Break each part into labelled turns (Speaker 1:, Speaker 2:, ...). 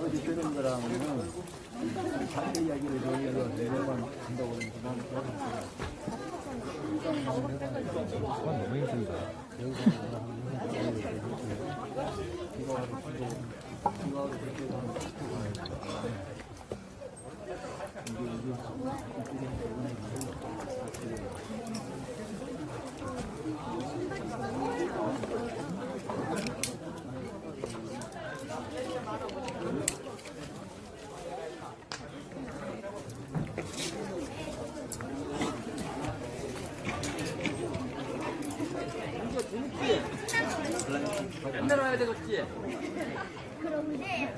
Speaker 1: 어디 뜨는 거랑은 반대 이야기를 저희가 내려만 한다고 그러니까
Speaker 2: 너무 힘들다.
Speaker 3: 맨날 와야 되겠지?
Speaker 4: 그런데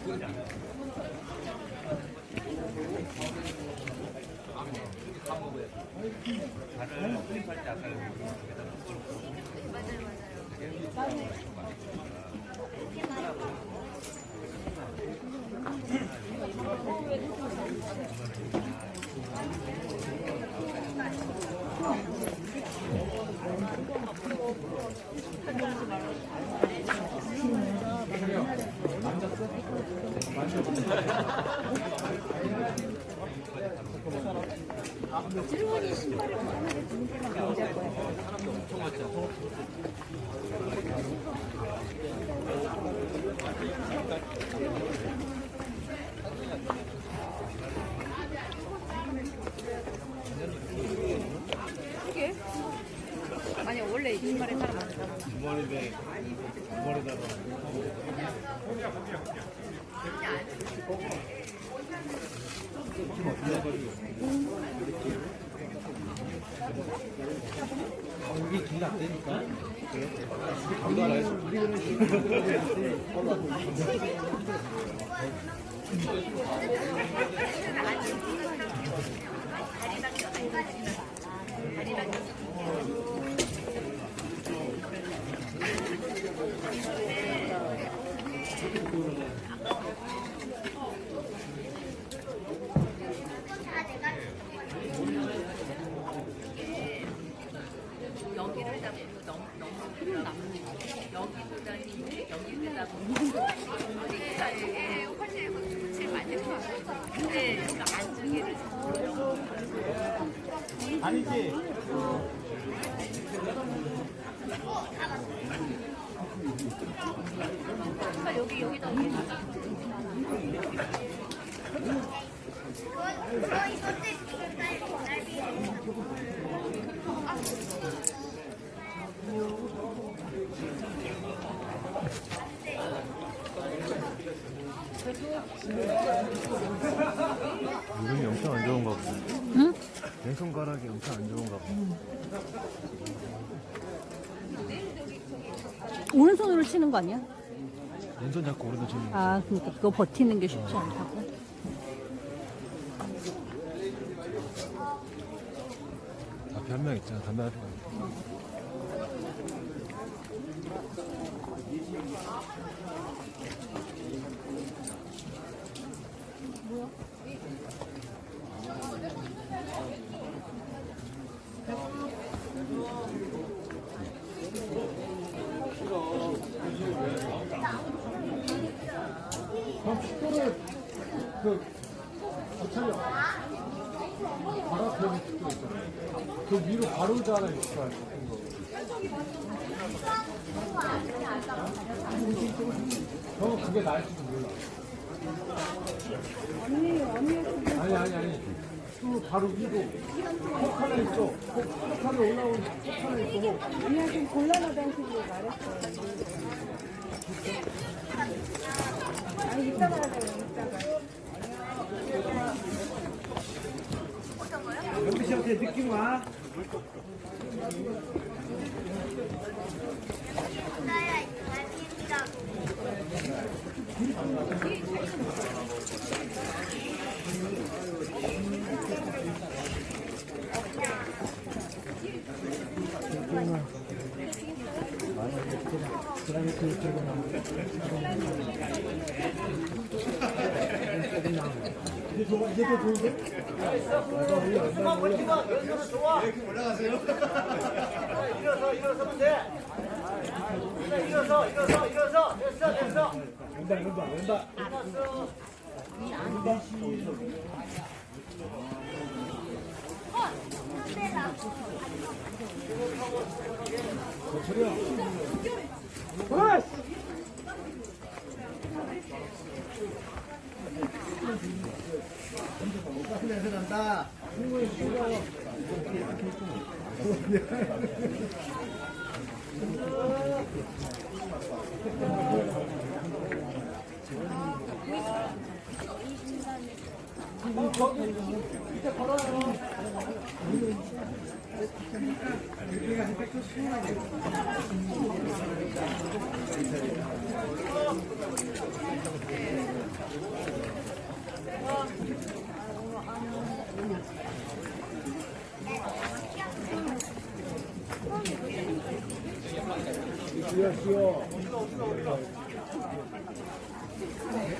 Speaker 4: 몰라. 질문이 신발을 벗어나게 주는 때만 경제할 거야.
Speaker 3: 사람도 엄청 많죠.
Speaker 4: 그게? 아니 원래 이 신발에 사람 많잖아.
Speaker 2: 주머니에 주머니에다가
Speaker 1: 이게 길이 안 되니까
Speaker 2: 감도 안 해서
Speaker 5: 여기를 잡고 너무 여기도 다니고 여기도 잡고 그러니까 이게 훨씬 제일 맞는 것 같아요. 근데 그 안쪽에를
Speaker 1: 아니지.
Speaker 5: 그러니까 여기다
Speaker 2: 무릎이 엄청 안 좋은가 보다.
Speaker 4: 응?
Speaker 2: 왼손가락이 엄청 안 좋은가 보다.
Speaker 4: 오른손으로 치는 거 아니야?
Speaker 2: 왼손 잡고 오른손 치는 거.
Speaker 4: 아, 그러니까 그거 버티는 게 쉽지 않다고.
Speaker 2: 앞에 한 명 있잖아. 담배 한 명.
Speaker 1: 그럼 식도를 차려. 바로 앞에 있는 식도 있잖아. 그 위로 바로 자라 있어. 형 그게 나을지도 몰라. 아니. 또 바로 위로 콕 하나 있어. 콕 하나 올라오는 콕 하나 있고.
Speaker 6: 아니야, 좀 곤란하다는 식으로 말했어. 아니, 이따가 하자고, 이따가.
Speaker 1: 이제 느낌 와.
Speaker 5: 나야 갈비라고.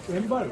Speaker 1: 왼발.